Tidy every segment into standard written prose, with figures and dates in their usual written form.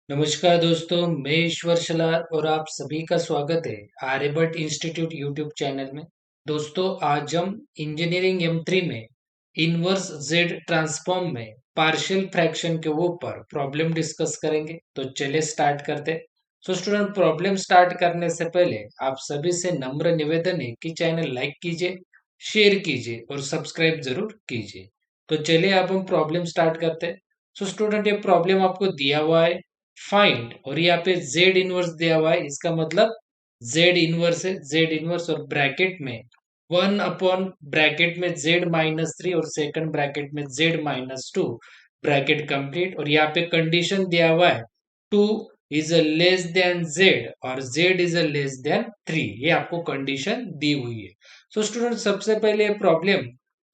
नमस्कार दोस्तों, मैं ईश्वर शलार और आप सभी का स्वागत है आर्यभट्ट इंस्टीट्यूट यूट्यूब चैनल में। दोस्तों, आज हम इंजीनियरिंग M3 में इनवर्स जेड ट्रांसफॉर्म में पार्शियल फ्रैक्शन के ऊपर प्रॉब्लम डिस्कस करेंगे। तो चलिए स्टार्ट करते हैं। सो स्टूडेंट, प्रॉब्लम स्टार्ट करने से पहले आप सभी से नम्र निवेदन है कि चैनल लाइक कीजिए, शेयर कीजिए और सब्सक्राइब जरूर कीजिए। तो चलिए अब हम प्रॉब्लम स्टार्ट करते हैं। सो स्टूडेंट, ये प्रॉब्लम आपको दिया हुआ है फाइंड, और यहाँ पे जेड इनवर्स दिया हुआ है। इसका मतलब जेड इनवर्स है, जेड इनवर्स और ब्रैकेट में 1 अपॉन ब्रैकेट में z-3 और सेकंड ब्रैकेट में z-2, ब्रैकेट कंप्लीट। और यहाँ पे कंडीशन दिया हुआ है 2 is a less than z और z is a less than 3। ये आपको कंडीशन दी हुई है। सो स्टूडेंट, सबसे पहले प्रॉब्लम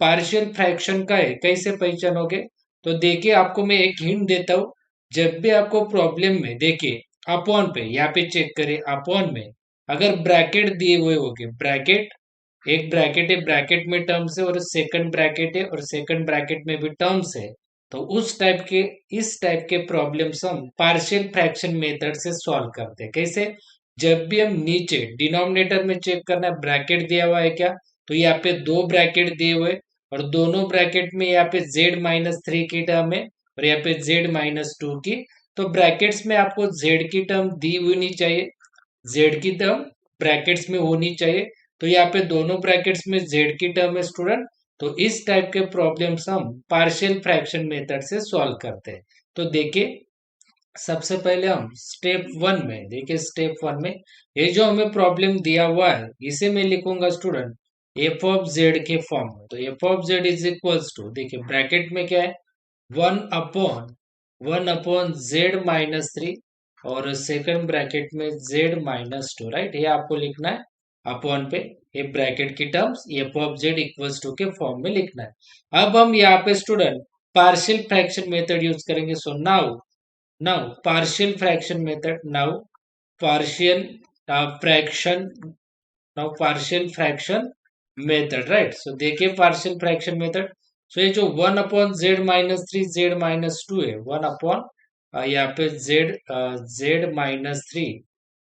पार्शियल फ्रैक्शन का है, कैसे पहचानोगे? तो देखिए, आपको मैं एक हिंट देता हूँ। जब भी आपको प्रॉब्लम में देखिए अपॉन पे, यहाँ पे चेक करें अपॉन में अगर ब्रैकेट दिए हुए होंगे, ब्रैकेट एक ब्रैकेट है, ब्रैकेट में टर्म्स है और सेकंड ब्रैकेट है और सेकंड ब्रैकेट में भी टर्म्स है, तो उस टाइप के इस टाइप के प्रॉब्लम्स हम पार्शियल फ्रैक्शन मेथड से सॉल्व करते हैं। कैसे? जब भी हम नीचे डिनोमिनेटर में चेक करना है ब्रैकेट दिया हुआ है क्या, तो यहाँ पे दो ब्रैकेट दिए हुए और दोनों ब्रैकेट में यहाँ पे z-3 की टर्म है और यहाँ पे z-2 की। तो ब्रैकेट्स में आपको z की टर्म दी हुई नहीं चाहिए, z की टर्म ब्रैकेट्स में होनी चाहिए। तो यहाँ पे दोनों ब्रैकेट्स में z की टर्म है स्टूडेंट। तो इस टाइप के प्रॉब्लम्स हम पार्शियल फ्रैक्शन मेथड से सॉल्व करते हैं। तो देखिए, सबसे पहले हम स्टेप 1 में देखिए, स्टेप 1 में ये जो हमें प्रॉब्लम दिया हुआ है इसे मैं लिखूंगा स्टूडेंट एफ ऑफ जेड के फॉर्म में। तो f of z is equals to, देखिए ब्रैकेट में क्या है, 1 अपॉन z-3 और सेकंड ब्रैकेट में z-2, राइट? ये आपको लिखना है अपॉन पे, ये ब्रैकेट की terms F of Z equals to के फॉर्म में लिखना है। अब हम यहाँ पे student partial fraction method use करेंगे। So now partial fraction method, partial fraction partial fraction method, right? So देखिए partial fraction method। so ये जो 1 अपॉन z-3 z-2 है, 1 अपॉन यहाँ पे z-3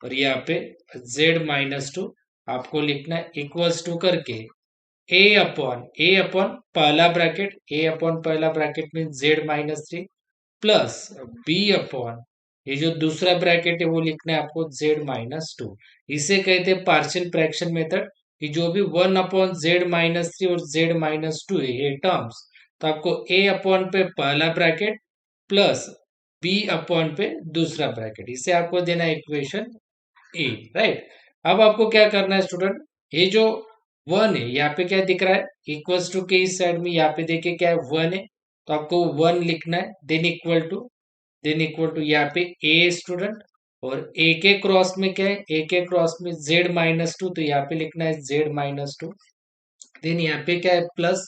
और यहाँ पे z-2 आपको लिखना है इक्वल्स टू करके a अपॉन पहला ब्रैकेट में z-3 प्लस b अपॉन ये जो दूसरा ब्रैकेट है वो लिखना है आपको z-2। इसे कहते हैं पार्शियल फ्रैक्शन मेथड, कि जो भी 1 अपॉन z-3 और z-2 है ये टर्म्स, तो आपको a अपॉन पे पहला ब्रैकेट प्लस b अपॉन पे दूसरा ब्रैकेट, इसे आपको देना इक्वेशन ए, राइट? अब आपको क्या करना है स्टूडेंट, ये जो 1 है यहाँ पे क्या दिख रहा है, इक्वल्स टू के इस साइड में यहाँ पे देखिए क्या है, 1 है, तो आपको 1 लिखना है, देन इक्वल टू यहाँ पे ए स्टूडेंट, और ए के क्रॉस में क्या है, ए के क्रॉस में z-2, तो यहाँ पे लिखना है z-2। देन यहाँ पे क्या है प्लस,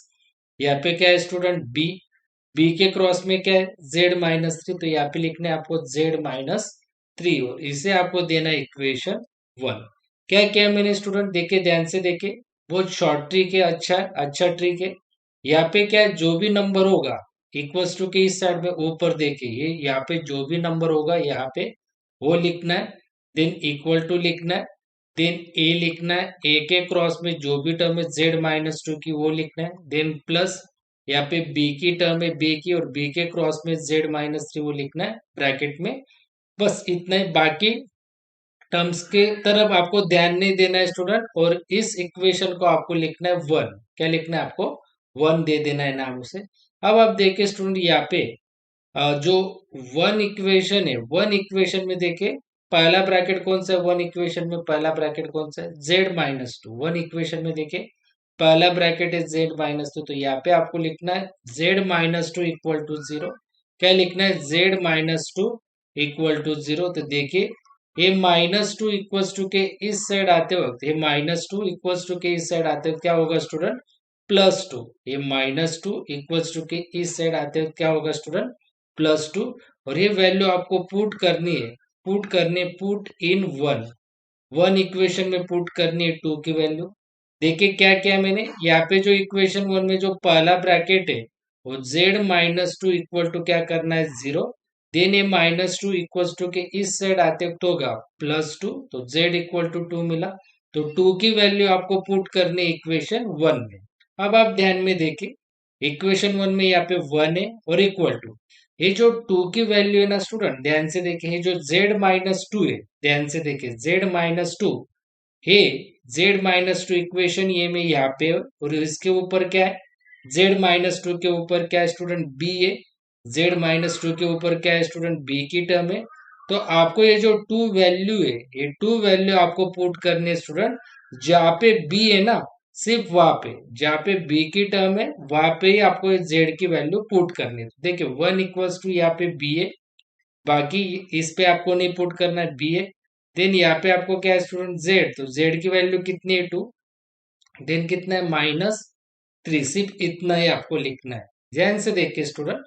यहाँ पे क्या है स्टूडेंट बी के क्रॉस में क्या है z-3, तो यहाँ पे लिखना है आपको z-3 और इसे आपको देना है इक्वेशन 1। क्या क्या मैंने स्टूडेंट देखे, ध्यान से देखे, बहुत शॉर्ट ट्रिक है, अच्छा ट्रिक है। यहाँ पे क्या है, जो भी नंबर होगा इक्वल्स टू के इस साइड में ऊपर देखिए, ये यहाँ पे जो भी नंबर होगा यहाँ पे वो लिखना है, देन इक्वल टू लिखना है, देन ए लिखना है, ए के क्रॉस में जो भी टर्म है z-2 की वो लिखना है, देन प्लस यहाँ पे बी की टर्म है बी की और बी के क्रॉस में z-3 वो लिखना है ब्रैकेट में। बस इतना ही, बाकी टर्म्स के तरफ आपको ध्यान नहीं देना है स्टूडेंट, और इस इक्वेशन को आपको लिखना है 1। क्या लिखना है आपको, 1 दे देना है नाम से। अब आप देखिए स्टूडेंट, यहाँ पे जो 1 इक्वेशन है, 1 इक्वेशन में देखिए पहला ब्रैकेट कौन सा है, 1 इक्वेशन में पहला ब्रैकेट कौन सा है, z-2। 1 इक्वेशन में देखिए पहला ब्रैकेट है z-2, तो यहाँ पे आपको लिखना है z-2 इक्वल टू 0। क्या लिखना है, z-2 इक्वल टू 0। तो देखिए ये -2 इक्वल्स टू के इस साइड आते वक्त, ये -2 इक्वल्स टू के इस साइड आते वक्त क्या होगा स्टूडेंट, +2। ये -2 इक्वल्स टू के इस साइड आते वक्त क्या होगा स्टूडेंट, +2। और ये वैल्यू आपको पुट करनी है, पुट इन 1 इक्वेशन में पुट करनी है 2 की वैल्यू। देखिए क्या क्या मैंने यहाँ पे जो इक्वेशन 1 में जो पहला ब्रैकेट है वो z-2 इक्वल टू क्या करना है 0, देन ये -2 इक्वल्स टू के इस साइड आते तो होगा +2, तो z इक्वल टू 2 मिला। तो 2 की वैल्यू आपको पुट करनी इक्वेशन 1 में। अब आप ध्यान में देखिए, इक्वेशन 1 में यहाँ पे 1 है और इक्वल टू, ये जो 2 की वैल्यू है ना स्टूडेंट, ध्यान से देखिए, ये जो z-2 है, ध्यान से देखिए z-2, हे z-2 इक्वेशन ये में यहाँ पे, और इसके ऊपर क्या है, z-2 के ऊपर क्या है स्टूडेंट, b है। z-2 के ऊपर क्या है स्टूडेंट, b की टर्म है। तो आपको ये जो टू वैल्यू है, ये टू वैल्यू आपको पुट करने स्टूडेंट, जहाँ पे b है ना, सिर्फ वहां पे, जहाँ पे b की टर्म है वहां पे ही आपको z की वैल्यू पुट करनी है। देखिए 1 इक्वल्स टू यहाँ पे b है, बाकी इस पे आपको नहीं पुट करना है, b है। देन यहाँ पे आपको क्या है स्टूडेंट, z, तो z की वैल्यू कितनी है, 2। देन कितना है, -3, सिर्फ इतना ही आपको लिखना है। ध्यान से देखिए स्टूडेंट,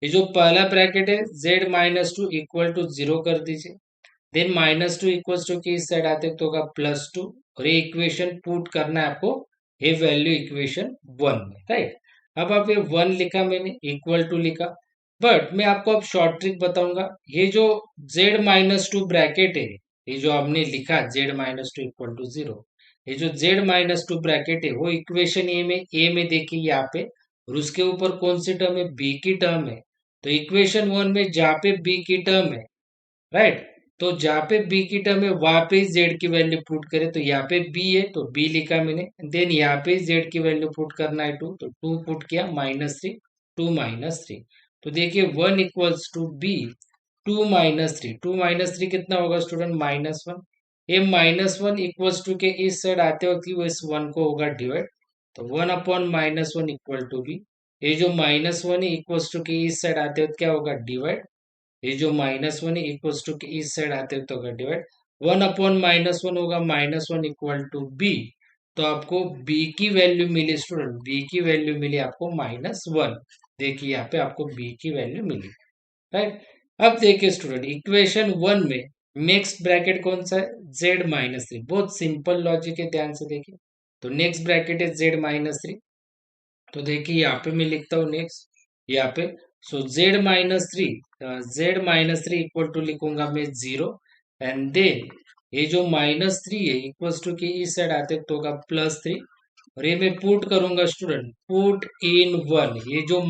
ये जो पहला ब्रैकेट है z-2 इक्वल टू 0 कर दीजिए। देन -2 इक्वल्स टू की इस साइड आते तो होगा +2, और ये इक्वेशन पुट करना है आपको, ये वैल्यू इक्वेशन 1 में, राइट। अब आप ये 1 लिखा, मैंने इक्वल टू लिखा, बट मैं आपको अब शॉर्ट ट्रिक बताऊंगा। ये जो z-2 ब्रैकेट है, ये जो आपने लिखा z-2 इक्वल टू 0, ये जो z-2 ब्रैकेट है वो इक्वेशन ए में देखिए यहाँ पे, और उसके ऊपर कौन सी टर्म है, b की टर्म है। तो इक्वेशन 1 में जहाँ पे b की टर्म है, राइट, तो जहाँ पे b की टर्म है वहां पे z की वैल्यू पुट करें, तो यहाँ पे b है तो b लिखा मैंने। देन यहाँ पे z की वैल्यू पुट करना है 2, तो 2 पुट किया, -3, 2 -3। तो देखिए 1 इक्वल्स टू b, 2 -3, 2 -3 कितना होगा स्टूडेंट, -1। ये -1 इक्वल्स टू के इस साइड आते वक्त वो इस 1 को होगा डिवाइड, तो 1/-1 इक्वल टू b। ये जो -1 है इक्वल्स टू के इस साइड आते वक्त क्या होगा, डिवाइड, ये जो -1 है इक्वल्स टू के इस साइड आते तो होगा डिवाइड, 1/-1 होगा, -1 इक्वल टू b। तो आपको b की वैल्यू मिली स्टूडेंट, b की वैल्यू मिली आपको -1। देखिए यहाँ पे आपको b की वैल्यू मिली, राइट। अब देखिए स्टूडेंट, इक्वेशन 1 में नेक्स्ट ब्रैकेट कौन सा है, z-3, बहुत सिंपल लॉजिक है, ध्यान से देखिए। तो नेक्स्ट ब्रैकेट है z-3, तो देखिए यहाँ पे मैं लिखता हूँ नेक्स्ट, यहाँ पे, सो z-3 इक्वल टू लिखूंगा मैं 0, एंड देन ये जो -3 है इक्वल्स टू की इस साइड आते तो होगा +3, और ये मैं पुट करूंगा स्टूडेंट, पुट इन 1, ये जो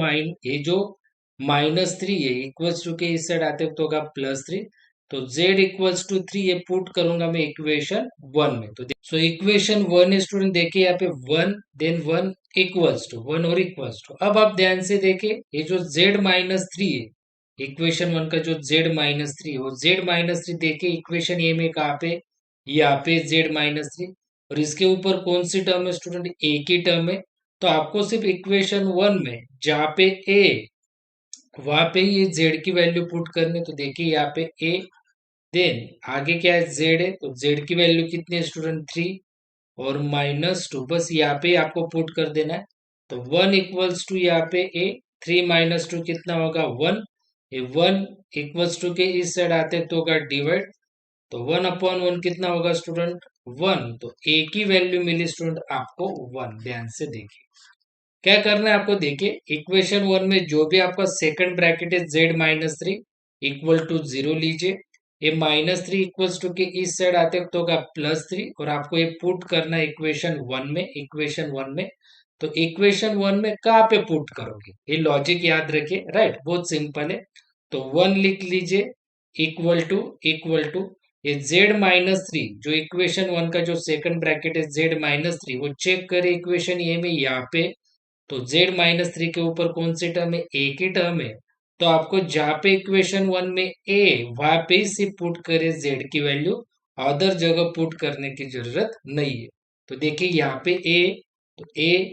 -3 है इक्वल्स टू के इस साइड आते तो होगा +3, तो z इक्वल्स टू 3 ये पुट करूंगा मैं इक्वेशन 1 में। तो सो इक्वेशन 1 है स्टूडेंट, देखिए यहाँ पे 1, देन 1 इक्वल्स टू 1 और इक्वल्स टू। अब आप ध्यान से देखिए, ये जो z-3 है, इक्वेशन 1 का जो z-3 है, वो z-3 देखिए इक्वेशन ए में कहाँ पे, यहाँ पे z-3, और इसके ऊपर कौन सी टर्म है स्टूडेंट, a की टर्म है। तो आपको सिर्फ इक्वेशन 1 में जहाँ पे a, वहां पे ही ये z की वैल्यू पुट करनी, तो देखिए यहाँ पे a, देन आगे क्या है, z है, तो z की वैल्यू कितनी है स्टूडेंट, 3, और -2, बस यहाँ पे आपको पुट कर देना है। तो 1 इक्वल्स टू यहाँ पे a, 3 -2 कितना होगा, 1, ये 1 इक्वल्स टू के इस साइड आते तो होगा डिवाइड, तो 1/1 कितना होगा स्टूडेंट, 1, तो a की वैल्यू मिली स्टूडेंट आपको 1। ध्यान से देखिए क्या करना है आपको, देखिए इक्वेशन 1 में जो भी आपका सेकंड ब्रैकेट है z-3 इक्वल टू 0 लीजिए, ये -3 इक्वल्स टू के इस साइड आते तो होगा +3, और आपको ये पुट करना है इक्वेशन 1 में, इक्वेशन 1 में। तो इक्वेशन 1 में कहाँ पे पुट करोगे, ये लॉजिक याद रखिए, राइट, बहुत सिंपल है। तो 1 लिख लीजिए, इक्वल टू ये z-3, जो इक्वेशन 1 का जो सेकंड ब्रैकेट है z-3, वो चेक करे इक्वेशन ये में यहाँ पे, तो z-3 के ऊपर कौन सी टर्म है, a की टर्म है। तो आपको जहां पे इक्वेशन 1 में a, वहां पे ही सिर्फ पुट करे z की वैल्यू, अदर जगह पुट करने की जरूरत नहीं है। तो देखिए यहाँ पे a, तो a,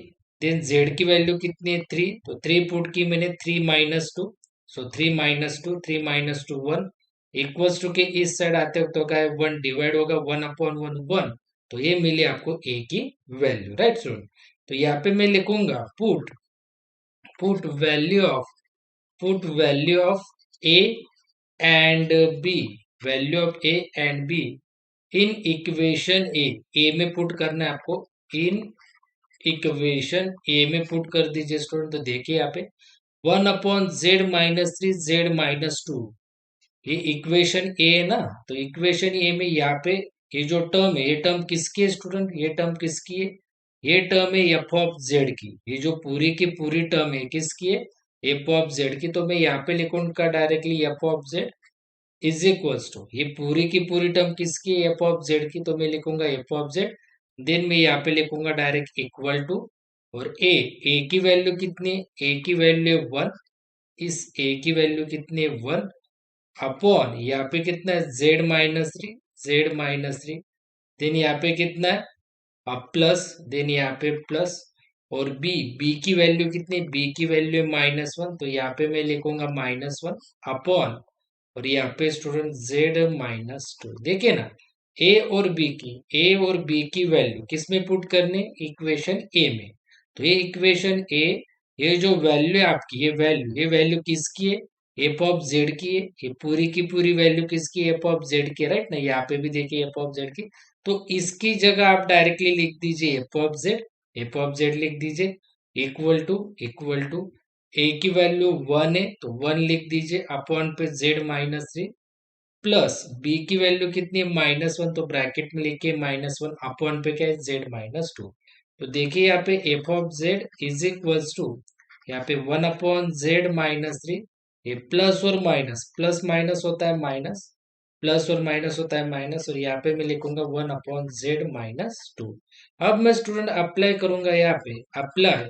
देन z की वैल्यू कितनी है, 3, तो 3 पुट की मैंने, 3 -2, सो 3 -2, 3 -2 1 इक्वल्स टू के इस साइड आते हो तो क्या है, 1 डिवाइड होगा, 1/1 1, तो ये मिली आपको a की वैल्यू, राइट स्टूडेंट। तो यहाँ पे मैं लिखूंगा put put value of A and B, value of A and B in equation A में पुट करना है आपको, इन इक्वेशन ए में पुट कर दीजिए स्टूडेंट। तो देखिए यहाँ पे 1/z-3 z-2, ये इक्वेशन ए है ना। तो इक्वेशन ए में यहाँ पे ये जो टर्म है, ये टर्म किसकी है स्टूडेंट, ये टर्म किसकी है, ये टर्म है एफ ऑफ जेड की। ये जो पूरी की पूरी टर्म है किसकी है, एफ ऑफ जेड की। तो मैं यहाँ पे लिखूंगा directly f of z is equals to, ये पूरी की पूरी टर्म किसकी है, एफ ऑफ जेड की। तो मैं लिखूंगा एफ ऑफ जेड, देन मैं यहाँ पे लिखूंगा डायरेक्ट इक्वल टू, और ए की वैल्यू कितनी है, ए की वैल्यू 1, इस ए की वैल्यू कितनी है 1, अपॉन यहाँ पे कितना है z-3, z-3, देन यहाँ पे कितना है अब प्लस, देन यहाँ पे प्लस, और बी की वैल्यू कितनी, बी की वैल्यू है -1, तो यहाँ पे मैं लिखूंगा -1 अपॉन, और यहाँ पे स्टूडेंट z-2। देखिए ना, ए और बी की वैल्यू किस में पुट करने, इक्वेशन ए में। तो ये इक्वेशन ए, ये जो वैल्यू है आपकी, ये वैल्यू किसकी है, एफ ऑफ जेड की है। ये पूरी की पूरी वैल्यू किसकी, एफ ऑफ जेड की, राइट ना। यहाँ पे भी देखिए एफ ऑफ जेड की। तो इसकी जगह आप डायरेक्टली लिख दीजिए F of Z, F of Z लिख दीजिए, इक्वल टू ए की वैल्यू 1 है तो 1 लिख दीजिए, अपॉन पे z-3, प्लस बी की वैल्यू कितनी है -1, तो ब्रैकेट में लिखिए -1 अपॉन पे क्या है z-2। तो देखिए यहाँ पे f of z is equals to, यहाँ पे 1/z-3, ये प्लस और माइनस, प्लस माइनस होता है माइनस, प्लस और माइनस होता है माइनस, और यहाँ पे मैं लिखूंगा 1/z-2। अब मैं स्टूडेंट अप्लाई करूंगा, यहाँ पे apply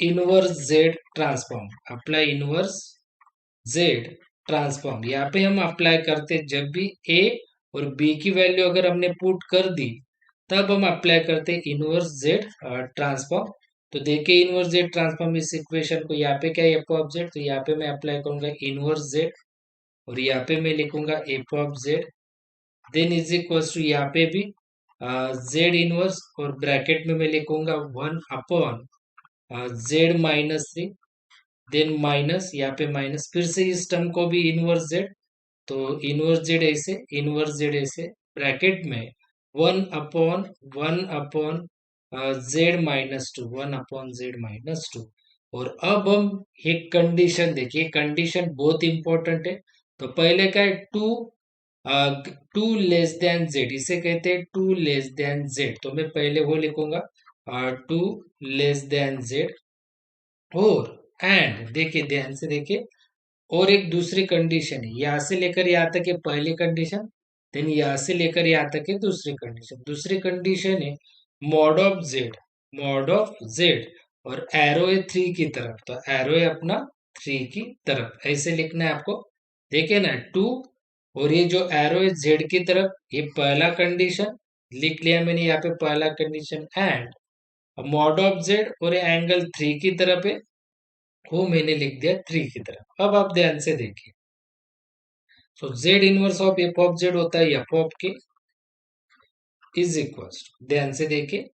inverse Z transform, apply inverse Z transform. यहाँ पे हम अप्लाई करते जब भी ए और बी की वैल्यू अगर हमने पुट कर दी, तब हम अप्लाई करते इनवर्स जेड ट्रांसफॉर्म। तो देखिए इनवर्स जेड ट्रांसफॉर्म इस इक्वेशन को, यहाँ पे क्या है एफ ऑफ जेड, तो यहाँ पे मैं अप्लाई करूंगा इनवर्स जेड, और यहाँ पे मैं लिखूंगा f of z, then is equals to यहाँ पे भी जेड इनवर्स, और ब्रैकेट में मैं लिखूंगा 1/z-3, देन माइनस, यहाँ पे माइनस, फिर से इस टर्म को भी इनवर्स जेड, तो इनवर्स जेड ऐसे ब्रैकेट में 1/z-2, और अब हम एक कंडीशन देखिए, कंडीशन बहुत इंपॉर्टेंट है। तो पहले का है टू लेस देन जेड, इसे कहते हैं टू लेस देन जेड। तो मैं पहले वो लिखूंगा टू लेस देन जेड, और एंड देखिए ध्यान से देखिए, और एक दूसरी कंडीशन है, यहाँ से लेकर यहाँ तक है पहली कंडीशन, देन यहाँ से लेकर यहाँ तक है दूसरी कंडीशन। दूसरी कंडीशन है मॉड ऑफ जेड, और एरो है 3 की तरफ, तो एरो है अपना 3 की तरफ, ऐसे लिखना है आपको। देखिए ना 2, और ये जो एरो है जेड की तरफ, ये पहला कंडीशन लिख लिया मैंने यहाँ पे, पहला condition, and mod of Z, और ये एंगल 3 की तरफ है, वो मैंने लिख दिया 3 की तरफ। अब आप ध्यान से देखिए, तो Z inverse of F of Z होता है एफ ऑफ के इज इक्वल्स टू, ध्यान से देखिए।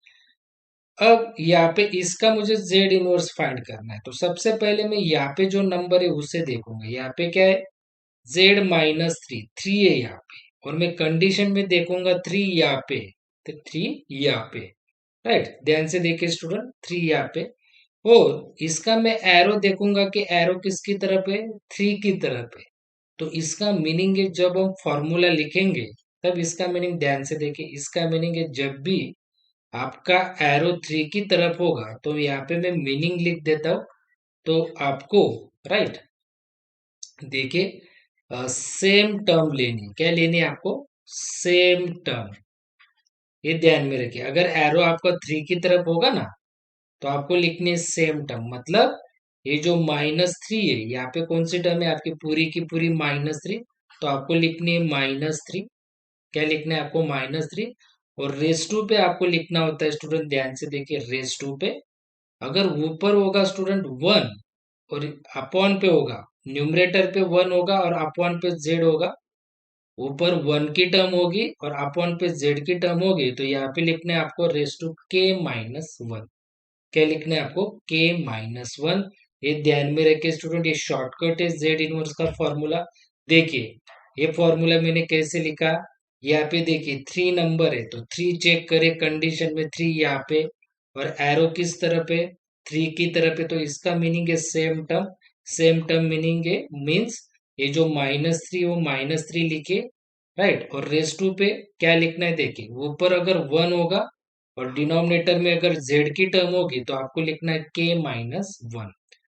अब यहाँ पे इसका मुझे जेड इनवर्स फाइंड करना है, तो सबसे पहले मैं यहाँ पे जो नंबर है उसे देखूंगा। यहाँ पे क्या है, z-3 है यहाँ पे, और मैं कंडीशन में देखूंगा 3 यहाँ पे, तो 3 यहाँ पे, राइट। ध्यान से देखिए स्टूडेंट, 3 यहाँ पे, और इसका मैं एरो देखूंगा कि एरो किसकी तरफ है, 3 की तरफ है। तो इसका मीनिंग है जब हम फॉर्मूला लिखेंगे, तब इसका मीनिंग ध्यान से देखिए, इसका मीनिंग है जब भी आपका एरो 3 की तरफ होगा, तो यहाँ पे मैं मीनिंग लिख देता हूं, तो आपको राइट देखिए सेम टर्म लेनी, क्या लेनी है आपको, सेम टर्म। ये ध्यान में रखिए, अगर एरो आपका 3 की तरफ होगा ना, तो आपको लिखनी है सेम टर्म, मतलब ये जो -3 है, यहाँ पे कौन सी टर्म है आपकी, पूरी की पूरी -3, तो आपको लिखनी है -3। क्या लिखना है आपको, -3, और रेस टू पे आपको लिखना होता है स्टूडेंट, ध्यान से देखिए, रेस टू पे अगर ऊपर होगा स्टूडेंट 1, और अपॉन पे होगा, न्यूमरेटर पे 1 होगा और अपॉन पे जेड होगा, ऊपर 1 की टर्म होगी और अपॉन पे जेड की टर्म होगी, तो यहाँ पे लिखना है आपको रेस टू k-1। क्या लिखना है आपको, k-1। ये ध्यान में रखिए स्टूडेंट, ये शॉर्टकट है जेड इनवर्स का फॉर्मूला। देखिए ये फॉर्मूला मैंने कैसे लिखा, यहाँ पे देखिए 3 नंबर है, तो 3 चेक करें, कंडीशन में 3 यहाँ पे, और एरो किस तरफ है, 3 की तरफ है, तो इसका मीनिंग है सेम टर्म मीनिंग है, मीन्स ये जो -3 वो -3 लिखे, राइट। और रेस टू पे क्या लिखना है देखिए, ऊपर अगर 1 होगा और डिनोमिनेटर में अगर z की टर्म होगी तो आपको लिखना है k-1।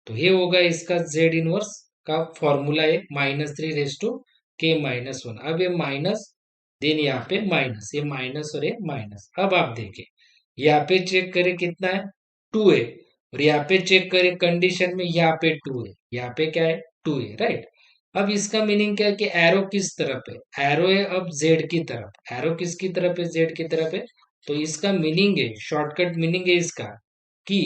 तो ये होगा इसका z इनवर्स का फॉर्मूला है, -3 रेस टू k-1। अब ये माइनस, देन यहाँ पे माइनस, ये माइनस और ये माइनस। अब आप देखें, यहाँ पे चेक करें कितना है, 2 है। और यहाँ पे चेक करें कंडीशन में, यहाँ पे 2 है, यहाँ पे क्या है, 2 है, राइट। अब इसका मीनिंग क्या है कि एरो किस तरफ है, एरो है अब जेड की तरफ, एरो किसकी तरफ है, जेड की तरफ है। तो इसका मीनिंग है, शॉर्टकट मीनिंग है इसका, कि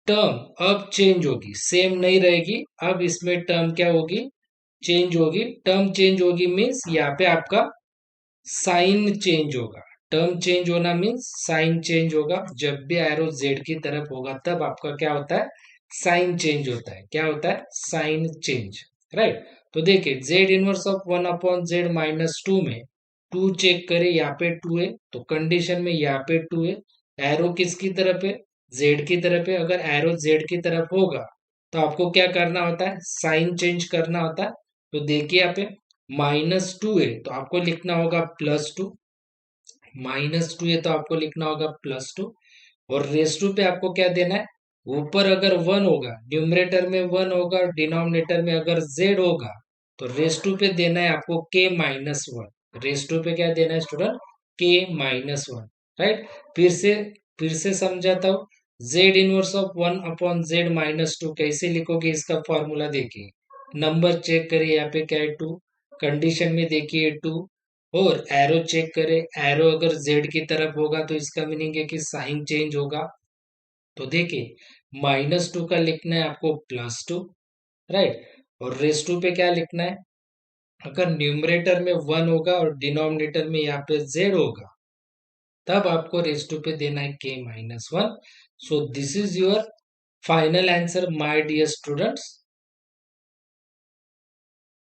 टर्म अब चेंज होगी, सेम नहीं रहेगी। अब इसमें टर्म क्या होगी, चेंज होगी। टर्म चेंज होगी मीन्स यहाँ पे आपका साइन चेंज होगा। टर्म चेंज होना मीन्स साइन चेंज होगा। जब भी एरो जेड की तरफ होगा तब आपका क्या होता है, साइन चेंज होता है। क्या होता है, साइन चेंज, राइट। तो देखिए जेड इनवर्स ऑफ 1/z-2 में 2 चेक करें, यहाँ पे 2 है, तो कंडीशन में यहाँ पे 2 है। एरो किसकी तरफ है, जेड की तरफ है। अगर एरो जेड की तरफ होगा तो आपको क्या करना होता है, साइन चेंज करना होता है। तो देखिए यहाँ पे -2 है तो आपको लिखना होगा +2, -2 है तो आपको लिखना होगा +2। और रेस टू पे आपको क्या देना है, ऊपर अगर 1 होगा, न्यूमरेटर में 1 होगा और डिनोमिनेटर में अगर z होगा, तो रेस टू पे देना है आपको k-1। रेस टू पे क्या देना है स्टूडेंट, k-1, राइट। फिर से समझाता हूँ, z इनवर्स ऑफ 1/z-2 कैसे लिखोगे, इसका फॉर्मूला देखिए। नंबर चेक करिए, यहाँ पे क्या है 2, कंडीशन में देखिए 2, और एरो चेक करें, एरो अगर जेड की तरफ होगा तो इसका मीनिंग है कि साइन चेंज होगा। तो देखिए -2 का लिखना है आपको +2, राइट। और रेस टू पे क्या लिखना है, अगर न्यूमरेटर में 1 होगा और डिनोमिनेटर में यहाँ पे z होगा, तब आपको रेस टू पे देना है k-1। So this is your final answer my dear students.